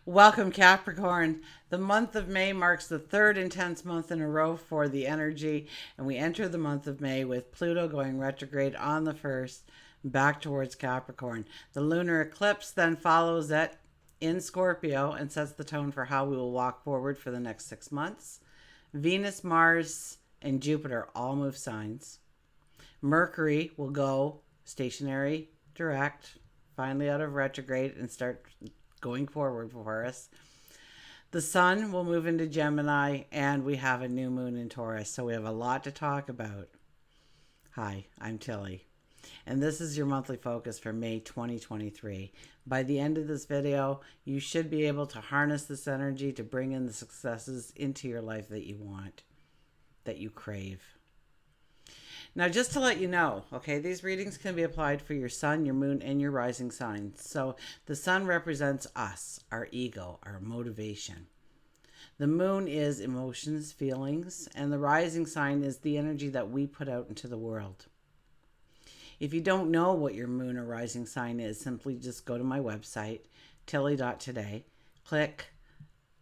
Welcome, Capricorn. The month of May marks the third intense month in a row for the energy, and we enter the month of May with Pluto going retrograde on the 1st, back towards Capricorn. The lunar eclipse then follows it in Scorpio and sets the tone for how we will walk forward for the next 6 months. Venus, Mars, and Jupiter all move signs. Mercury will go stationary, direct, finally out of retrograde and start going forward for us. The sun will move into Gemini, and we have a new moon in Taurus. So we have a lot to talk about. Hi, I'm Tilly, and this is your monthly focus for May 2023. By the end of this video, you should be able to harness this energy to bring in the successes into your life that you want, that you crave. Now, just to let you know, okay, these readings can be applied for your sun, your moon, and your rising signs. So the sun represents us, our ego, our motivation. The moon is emotions, feelings, and the rising sign is the energy that we put out into the world. If you don't know what your moon or rising sign is, simply just go to my website, tilly.today, click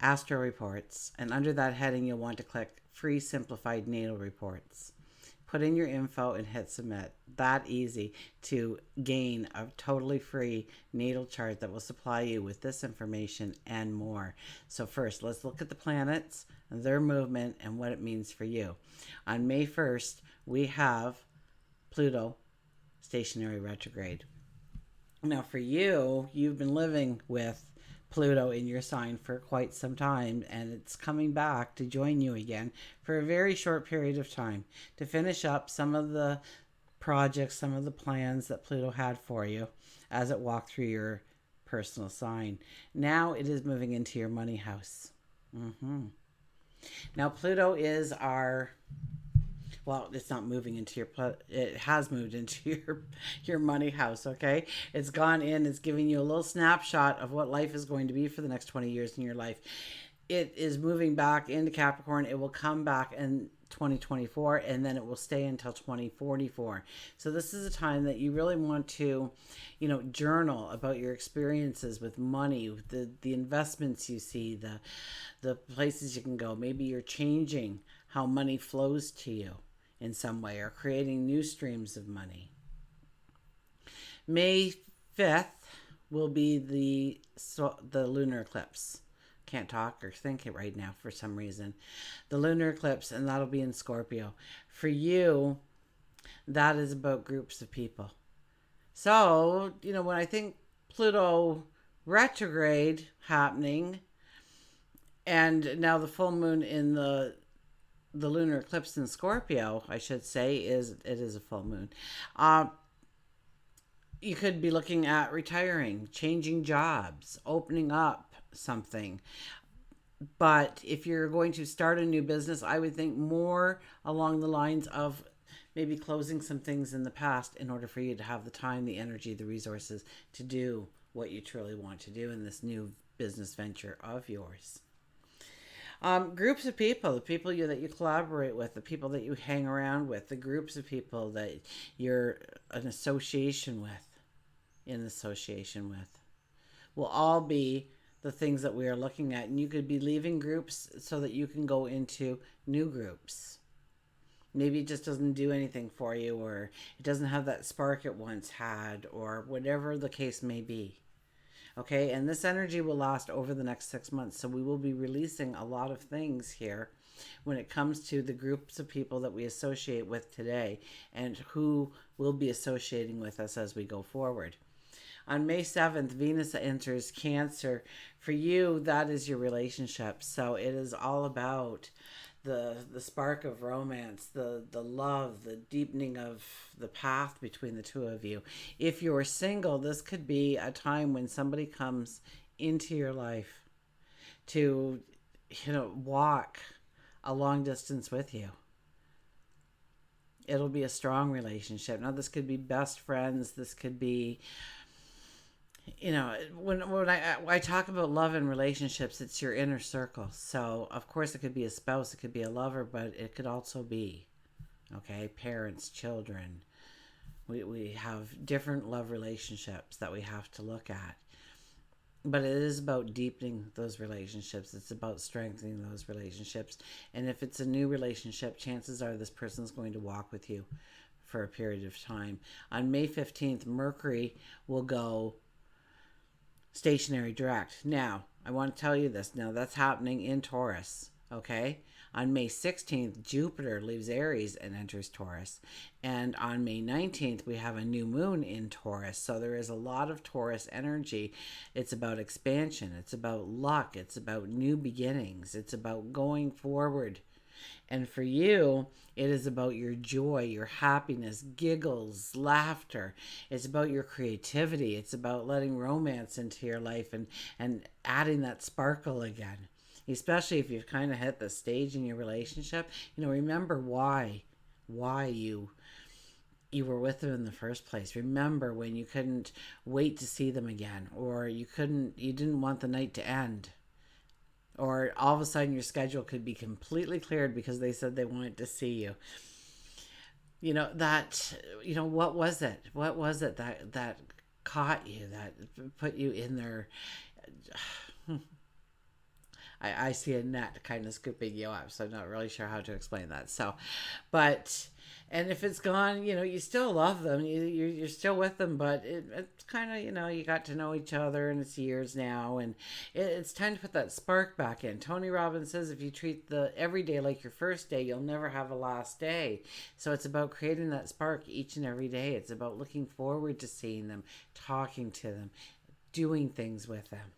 Astro Reports, and under that heading, you'll want to click Free Simplified Natal Reports. Put in your info and hit submit. That easy to gain a totally free natal chart that will supply you with this information and more. So first, let's look at the planets, their movement, and what it means for you. On May 1st, we have Pluto stationary retrograde. Now for you, you've been living with Pluto in your sign for quite some time, and it's coming back to join you again for a very short period of time to finish up some of the projects, some of the plans that Pluto had for you as it walked through your personal sign. Now it is moving into your money house. Now Pluto is our, well, it's not moving into your, it has moved into your money house. Okay, it's gone in, it's giving you a little snapshot of what life is going to be for the next 20 years in your life. It is moving back into Capricorn. It will come back in 2024, and then it will stay until 2044. So this is a time that you really want to, journal about your experiences with money, the investments you see, the places you can go. Maybe you're changing how money flows to you in some way, or creating new streams of money. May 5th will be the lunar eclipse. Can't talk or think it right now for some reason. The lunar eclipse, and that'll be in Scorpio. For you, that is about groups of people. So, when I think Pluto retrograde happening, and now the full moon in the lunar eclipse in Scorpio, I should say, it is a full moon. You could be looking at retiring, changing jobs, opening up something. But if you're going to start a new business, I would think more along the lines of maybe closing some things in the past in order for you to have the time, the energy, the resources to do what you truly want to do in this new business venture of yours. Groups of people, the people that you collaborate with, the people that you hang around with, the groups of people that you're in association with, will all be the things that we are looking at. And you could be leaving groups so that you can go into new groups. Maybe it just doesn't do anything for you, or it doesn't have that spark it once had, or whatever the case may be. Okay, and this energy will last over the next 6 months. So we will be releasing a lot of things here when it comes to the groups of people that we associate with today and who will be associating with us as we go forward. On May 7th, Venus enters Cancer. For you, that is your relationship. So it is all about the spark of romance, the love, the deepening of the path between the two of you. If you're single, this could be a time when somebody comes into your life to, walk a long distance with you. It'll be a strong relationship. Now, this could be best friends. This could be, when I talk about love and relationships, it's your inner circle. So, of course, it could be a spouse, it could be a lover, but it could also be, parents, children. We have different love relationships that we have to look at. But it is about deepening those relationships. It's about strengthening those relationships. And if it's a new relationship, chances are this person's going to walk with you for a period of time. On May 15th, Mercury will go stationary direct. Now, I want to tell you this. Now, that's happening in Taurus, okay? On May 16th, Jupiter leaves Aries and enters Taurus. And on May 19th, we have a new moon in Taurus. So there is a lot of Taurus energy. It's about expansion, it's about luck, it's about new beginnings, it's about going forward. And for you, it is about your joy, your happiness, giggles, laughter. It's about your creativity. It's about letting romance into your life and adding that sparkle again. Especially if you've kind of hit the stage in your relationship, remember why you were with them in the first place. Remember when you couldn't wait to see them again, or you didn't want the night to end, or all of a sudden your schedule could be completely cleared because they said they wanted to see you. What was it? What was it that caught you, that put you in their I see a net kind of scooping you up, so I'm not really sure how to explain that. So, but, and if it's gone, you still love them. You're still with them, but it's kind of, you got to know each other and it's years now. And it's time to put that spark back in. Tony Robbins says if you treat the every day like your first day, you'll never have a last day. So it's about creating that spark each and every day. It's about looking forward to seeing them, talking to them, doing things with them.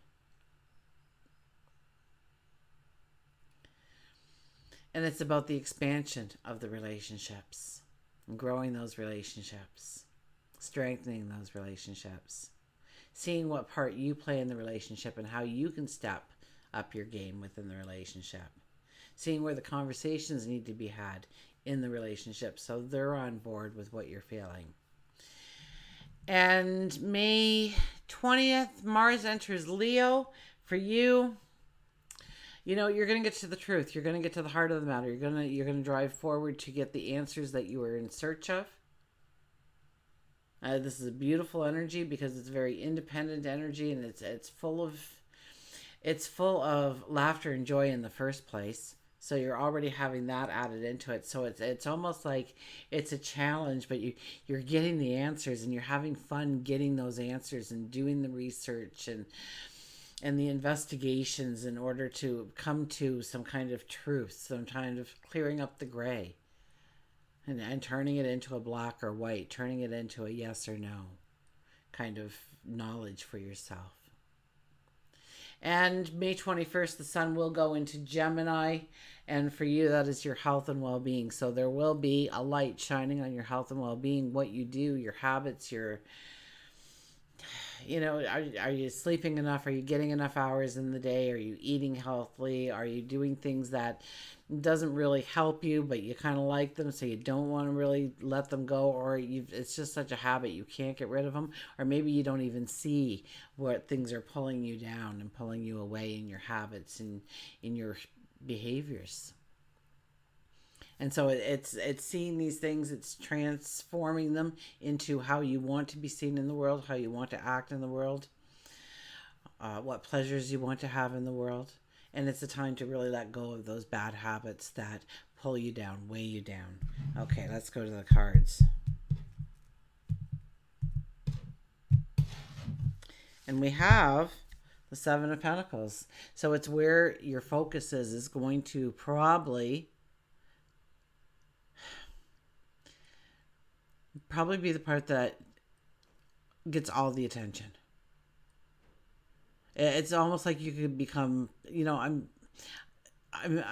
And it's about the expansion of the relationships, growing those relationships, strengthening those relationships, seeing what part you play in the relationship and how you can step up your game within the relationship, seeing where the conversations need to be had in the relationship so they're on board with what you're feeling. And May 20th, Mars enters Leo. For you, you're going to get to the truth. You're going to get to the heart of the matter. You're going to drive forward to get the answers that you were in search of. This is a beautiful energy because it's very independent energy, and it's full of laughter and joy in the first place. So you're already having that added into it. So it's almost like it's a challenge, but you're getting the answers and you're having fun getting those answers and doing the research and the investigations in order to come to some kind of truth, some kind of clearing up the gray and turning it into a black or white, turning it into a yes or no kind of knowledge for yourself. And May 21st, the sun will go into Gemini. And for you, that is your health and well being. So there will be a light shining on your health and well being, what you do, your habits, are you sleeping enough? Are you getting enough hours in the day? Are you eating healthily? Are you doing things that doesn't really help you, but you kind of like them, so you don't want to really let them go? Or it's just such a habit you can't get rid of them? Or maybe you don't even see what things are pulling you down and pulling you away in your habits and in your behaviors. And so it's seeing these things, it's transforming them into how you want to be seen in the world, how you want to act in the world, what pleasures you want to have in the world. And it's a time to really let go of those bad habits that pull you down, weigh you down. Okay, let's go to the cards. And we have the Seven of Pentacles. So it's where your focus is going to probably be the part that gets all the attention. It's almost like you could become, I'm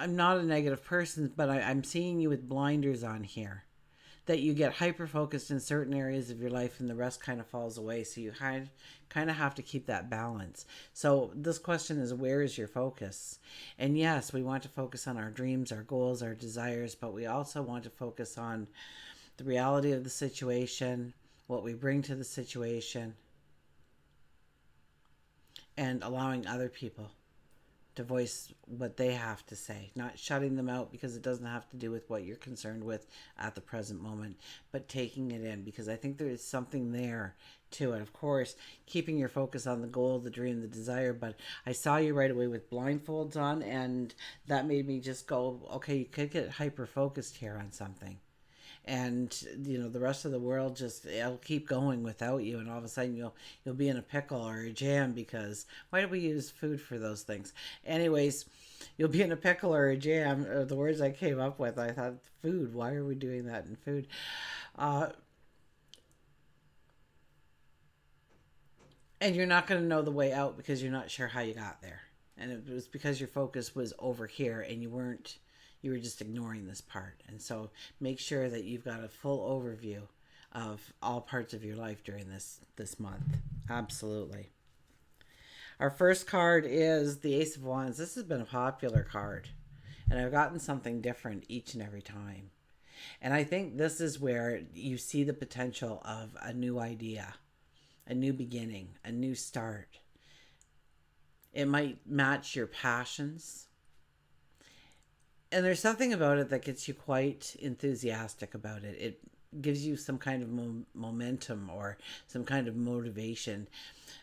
not a negative person, but I'm seeing you with blinders on here. That you get hyper focused in certain areas of your life and the rest kind of falls away. So you kind of have to keep that balance. So this question is, where is your focus? And yes, we want to focus on our dreams, our goals, our desires, but we also want to focus on the reality of the situation, what we bring to the situation, and allowing other people to voice what they have to say, not shutting them out because it doesn't have to do with what you're concerned with at the present moment, but taking it in, because I think there is something there to it. Of course, keeping your focus on the goal, the dream, the desire. But I saw you right away with blindfolds on, and that made me just go, okay, you could get hyper focused here on something. And the rest of the world just, it'll keep going without you, and all of a sudden you'll be in a pickle or a jam, because why do we use food for those things? Anyways, you'll be in a pickle or a jam, the words I came up with. I thought, food, why are we doing that in food? uh, and you're not going to know the way out because you're not sure how you got there, and it was because your focus was over here and you were just ignoring this part. And so make sure that you've got a full overview of all parts of your life during this month. Absolutely. Our first card is the Ace of Wands. This has been a popular card, and I've gotten something different each and every time. And I think this is where you see the potential of a new idea, a new beginning, a new start. It might match your passions. And there's something about it that gets you quite enthusiastic about it. It gives you some kind of momentum or some kind of motivation.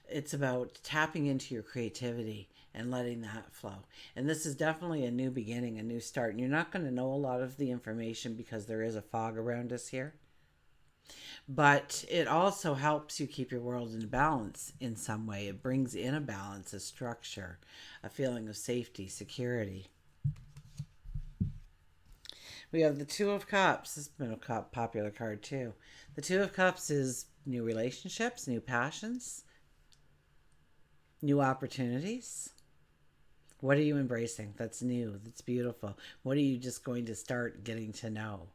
It's about tapping into your creativity and letting that flow. And this is definitely a new beginning, a new start. And you're not going to know a lot of the information because there is a fog around us here. But it also helps you keep your world in balance in some way. It brings in a balance, a structure, a feeling of safety, security. We have the Two of Cups. This has been a popular card too. The Two of Cups is new relationships, new passions, new opportunities. What are you embracing that's new, that's beautiful? What are you just going to start getting to know?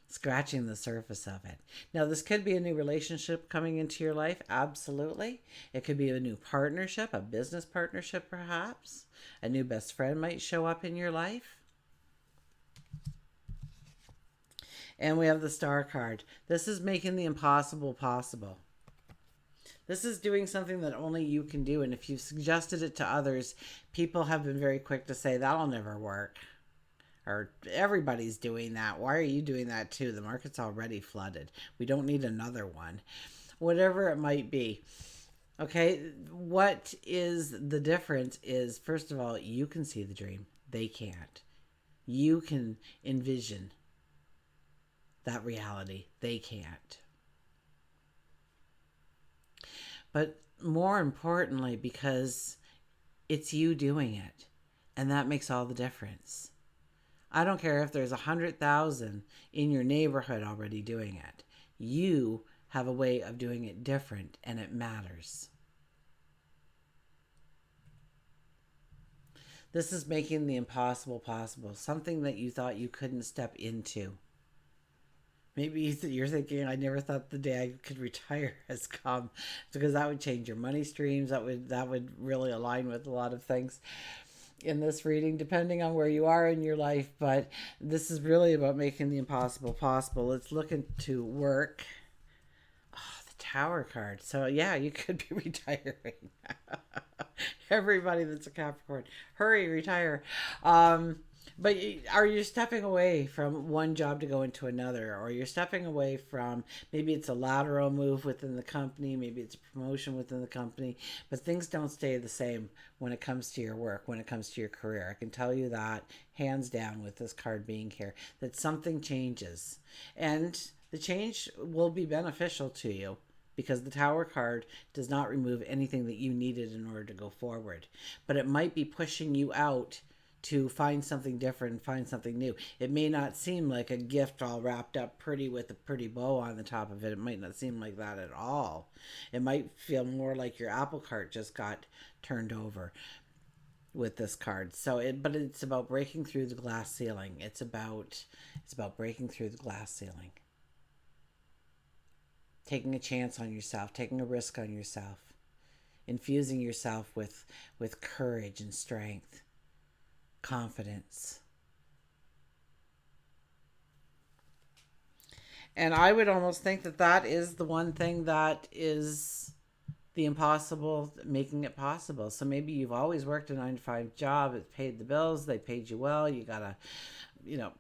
Scratching the surface of it. Now, this could be a new relationship coming into your life. Absolutely. It could be a new partnership, a business partnership perhaps. A new best friend might show up in your life. And we have the Star card. This is making the impossible possible. This is doing something that only you can do. And if you've suggested it to others, people have been very quick to say, that'll never work. Or everybody's doing that. Why are you doing that too? The market's already flooded. We don't need another one. Whatever it might be. Okay, what is the difference is, first of all, you can see the dream. They can't. You can envision that reality. They can't. But more importantly, because it's you doing it, and that makes all the difference. I don't care if there's 100,000 in your neighborhood already doing it. You have a way of doing it different, and it matters. This is making the impossible possible, something that you thought you couldn't step into. Maybe you're thinking, I never thought the day I could retire has come, because that would change your money streams. That would really align with a lot of things in this reading, depending on where you are in your life. But this is really about making the impossible possible. Let's look into work. Oh, the Tower card. So yeah, you could be retiring. Everybody that's a Capricorn, hurry, retire. But are you stepping away from one job to go into another? Or you're stepping away from, maybe it's a lateral move within the company, maybe it's a promotion within the company, but things don't stay the same when it comes to your work, when it comes to your career. I can tell you that hands down with this card being here, that something changes. And the change will be beneficial to you, because the Tower card does not remove anything that you needed in order to go forward. But it might be pushing you out to find something different, find something new. It may not seem like a gift all wrapped up pretty with a pretty bow on the top of it. It might not seem like that at all. It might feel more like your apple cart just got turned over with this card. But it's about breaking through the glass ceiling. It's about breaking through the glass ceiling. Taking a chance on yourself, taking a risk on yourself, infusing yourself with courage and strength, confidence. And I would almost think that is the one thing that is the impossible, making it possible. So maybe you've always worked a 9 to 5 job. It paid the bills. They paid you well. You got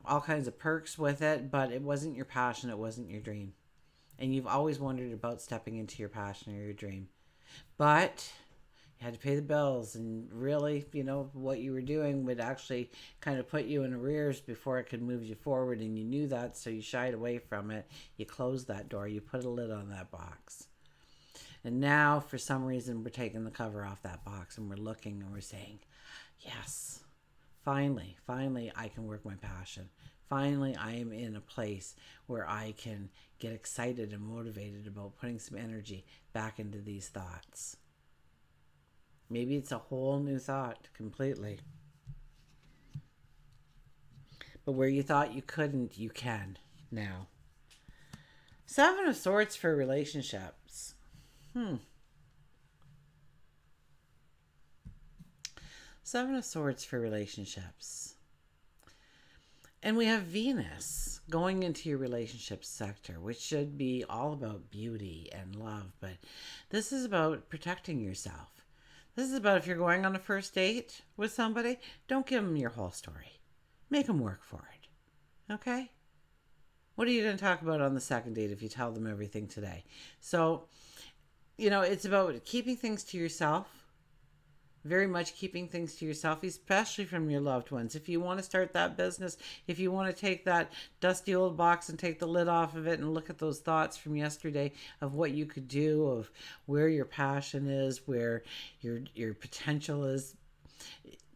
all kinds of perks with it, but it wasn't your passion. It wasn't your dream. And you've always wondered about stepping into your passion or your dream. But you had to pay the bills, and really, what you were doing would actually kind of put you in arrears before it could move you forward, and you knew that, so you shied away from it. You closed that door. You put a lid on that box. And now, for some reason, we're taking the cover off that box, and we're looking, and we're saying, yes, finally, I can work my passion. Finally, I am in a place where I can get excited and motivated about putting some energy back into these thoughts. Maybe it's a whole new thought completely. But where you thought you couldn't, you can now. Seven of Swords for relationships. Seven of Swords for relationships. And we have Venus going into your relationship sector, which should be all about beauty and love. But this is about protecting yourself. This is about if you're going on a first date with somebody, don't give them your whole story. Make them work for it. Okay? What are you going to talk about on the second date if you tell them everything today? So, it's about keeping things to yourself. Very much keeping things to yourself, especially from your loved ones. If you want to start that business, if you want to take that dusty old box and take the lid off of it and look at those thoughts from yesterday of what you could do, of where your passion is, where your potential is,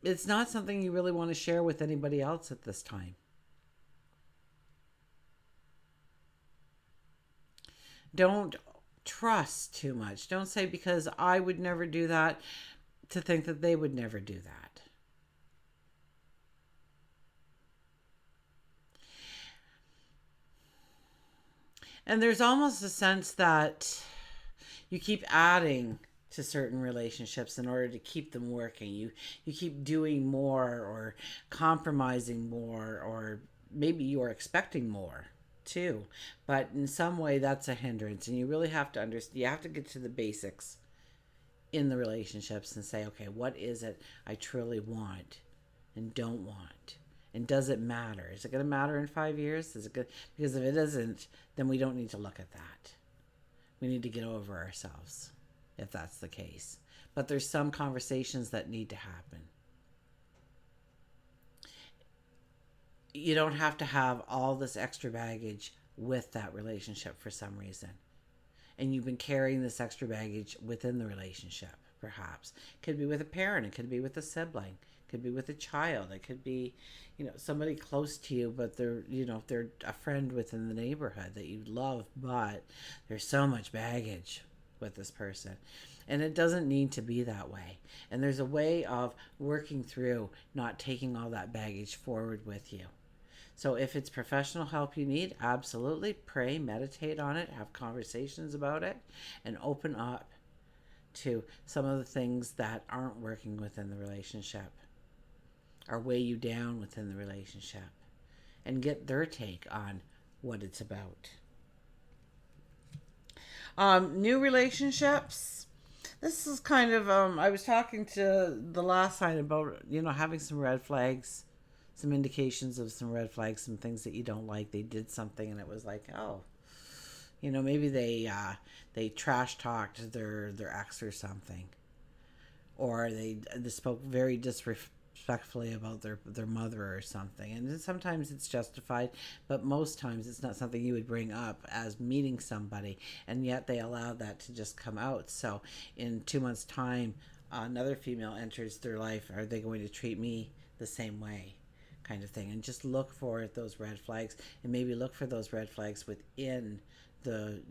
it's not something you really want to share with anybody else at this time. Don't trust too much. Don't say, because I would never do that, to think that they would never do that. And there's almost a sense that you keep adding to certain relationships in order to keep them working. You keep doing more, or compromising more, or maybe you are expecting more too. But in some way that's a hindrance, and you really have to understand. You have to get to the basics in the relationships and say, okay, what is it I truly want and don't want? And does it matter? Is it going to matter in 5 years? Is it good? Because if it isn't, then we don't need to look at that. We need to get over ourselves if that's the case. But there's some conversations that need to happen. You don't have to have all this extra baggage with that relationship for some reason. And you've been carrying this extra baggage within the relationship, perhaps. It could be with a parent. It could be with a sibling. It could be with a child. It could be, somebody close to you, but they're a friend within the neighborhood that you love, but there's so much baggage with this person. And it doesn't need to be that way. And there's a way of working through not taking all that baggage forward with you. So if it's professional help you need, absolutely pray, meditate on it, have conversations about it, and open up to some of the things that aren't working within the relationship or weigh you down within the relationship, and get their take on what it's about. New relationships. This is kind of, I was talking to the last sign about, having some red flags, some indications of some red flags, some things that you don't like. They did something and it was like, oh, maybe they trash talked their ex or something, or they spoke very disrespectfully about their mother or something. And sometimes it's justified, but most times it's not something you would bring up as meeting somebody, and yet they allow that to just come out. So in 2 months' time, another female enters their life. Are they going to treat me the same way? Kind of thing. And just look for those red flags, and maybe look for those red flags within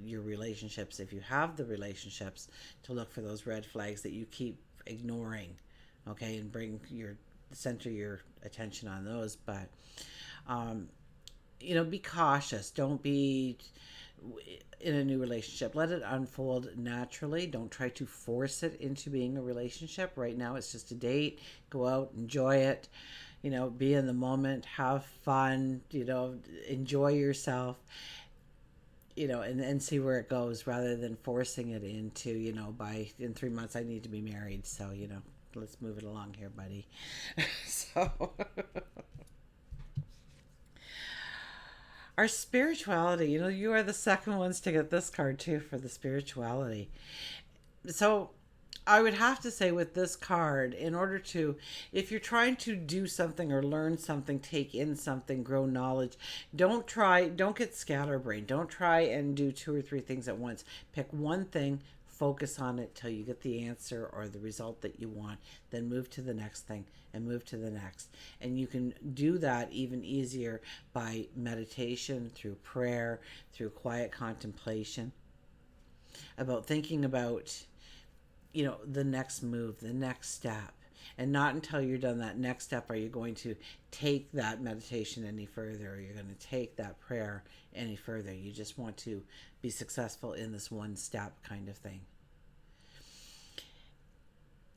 your relationships, if you have the relationships, to look for those red flags that you keep ignoring, okay, and center your attention on those. But be cautious. Don't be in a new relationship. Let it unfold naturally. Don't try to force it into being a relationship. Right now it's just a date. Go out, enjoy it, be in the moment, have fun, enjoy yourself. and see where it goes rather than forcing it into, by in 3 months I need to be married. So, let's move it along here, buddy. So, our spirituality, you are the second ones to get this card too for the spirituality. So, I would have to say with this card, in order to, if you're trying to do something or learn something, take in something, grow knowledge, don't get scatterbrained. Don't try and do two or three things at once. Pick one thing, focus on it till you get the answer or the result that you want. Then move to the next thing and move to the next. And you can do that even easier by meditation, through prayer, through quiet contemplation, about thinking about the next move, the next step. And not until you're done that next step are you going to take that meditation any further, or you're going to take that prayer any further. You just want to be successful in this one step kind of thing.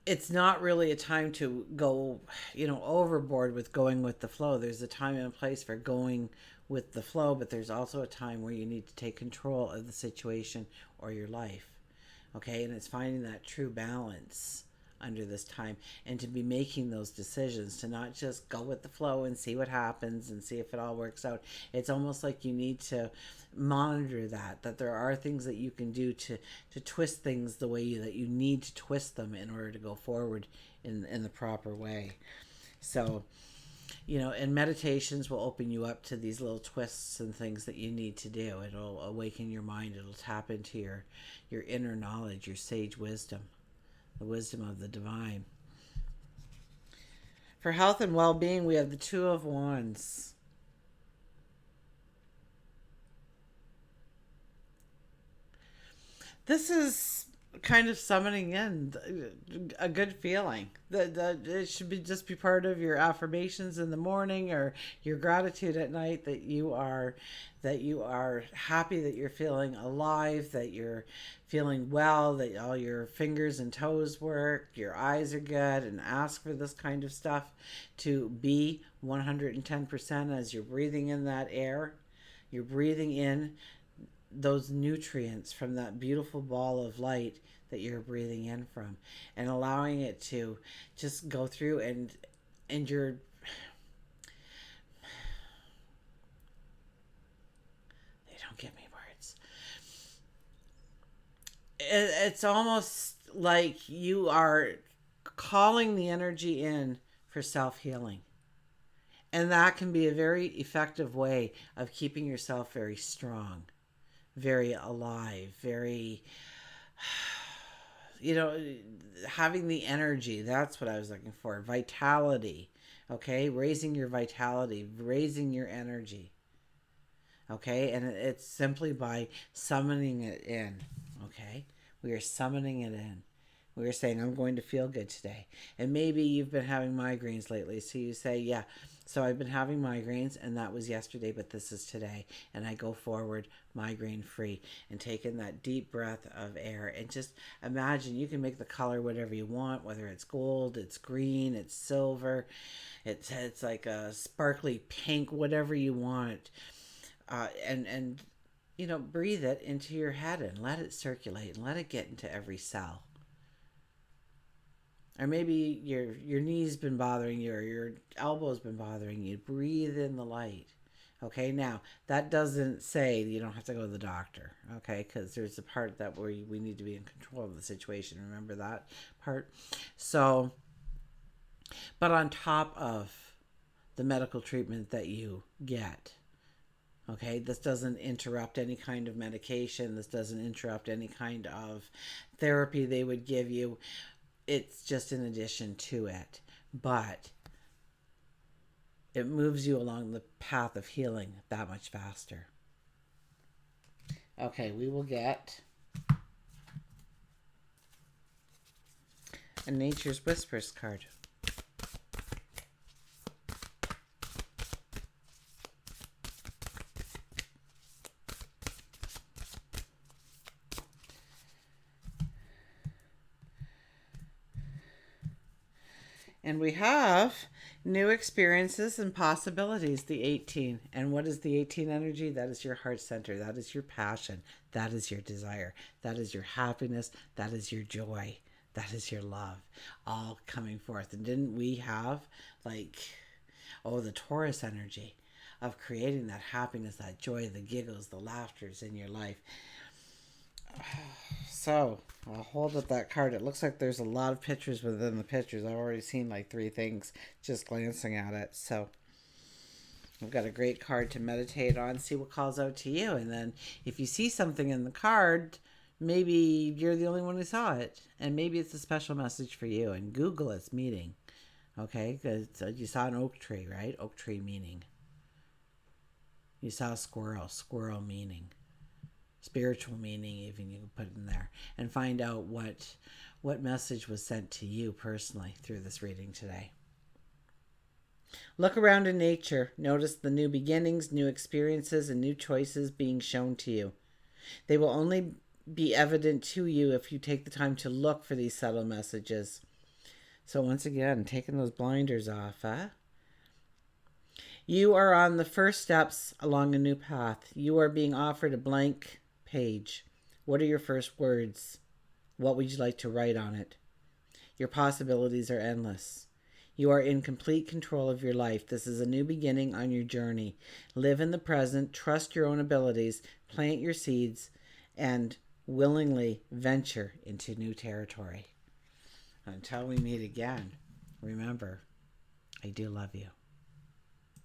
It's not really a time to go, overboard with going with the flow. There's a time and a place for going with the flow, but there's also a time where you need to take control of the situation or your life. Okay, and it's finding that true balance under this time, and to be making those decisions, to not just go with the flow and see what happens and see if it all works out. It's almost like you need to monitor that there are things that you can do to twist things the way that you need to twist them in order to go forward in the proper way. So, and meditations will open you up to these little twists and things that you need to do. It'll awaken your mind. It'll tap into your inner knowledge, your sage wisdom, the wisdom of the divine. For health and well-being, we have the Two of Wands. This is kind of summoning in a good feeling that it should be part of your affirmations in the morning, or your gratitude at night, that you are happy, that you're feeling alive, that you're feeling well, that all your fingers and toes work, your eyes are good, and ask for this kind of stuff to be 110% as you're breathing in that air. You're breathing in those nutrients from that beautiful ball of light that you're breathing in from, and allowing it to just go through, and you're, they don't give me words. It's almost like you are calling the energy in for self-healing. And that can be a very effective way of keeping yourself very strong, very alive, very, having the energy. That's what I was looking for. Vitality. Okay. Raising your vitality, raising your energy. Okay. And it's simply by summoning it in. Okay. We are summoning it in. We are saying, I'm going to feel good today. And maybe you've been having migraines lately. So you say, yeah, so I've been having migraines, and that was yesterday, but this is today. And I go forward migraine free, and take in that deep breath of air. And just imagine you can make the color whatever you want, whether it's gold, it's green, it's silver, it's like a sparkly pink, whatever you want. And breathe it into your head and let it circulate and let it get into every cell. Or maybe your knee's been bothering you, or your elbow's been bothering you. Breathe in the light. Okay, now that doesn't say you don't have to go to the doctor. Okay, because there's a part that where we need to be in control of the situation. Remember that part? So, but on top of the medical treatment that you get, okay, this doesn't interrupt any kind of medication. This doesn't interrupt any kind of therapy they would give you. It's just in addition to it, but it moves you along the path of healing that much faster. Okay, we will get a Nature's Whispers card. And we have new experiences and possibilities, the 18. And what is the 18 energy? That is your heart center. That is your passion. That is your desire. That is your happiness. That is your joy. That is your love. All coming forth. And didn't we have, like, the Taurus energy of creating that happiness, that joy, the giggles, the laughters in your life? So I'll hold up that card. It looks like there's a lot of pictures within the pictures. I've already seen like 3 things just glancing at it. So I've got a great card to meditate on, see what calls out to you. And then if you see something in the card, maybe you're the only one who saw it. And maybe it's a special message for you. And Google its meaning. Okay? Because you saw an oak tree, right? Oak tree meaning. You saw a squirrel meaning. Spiritual meaning, even, you can put in there, and find out what message was sent to you personally through this reading today. Look around in nature. Notice the new beginnings, new experiences, and new choices being shown to you. They will only be evident to you if you take the time to look for these subtle messages. So once again, taking those blinders off, huh? You are on the first steps along a new path. You are being offered a blank page. What are your first words? What would you like to write on it? Your possibilities are endless. You are in complete control of your life. This is a new beginning on your journey. Live in the present, trust your own abilities, plant your seeds, and willingly venture into new territory. Until we meet again, remember, I do love you.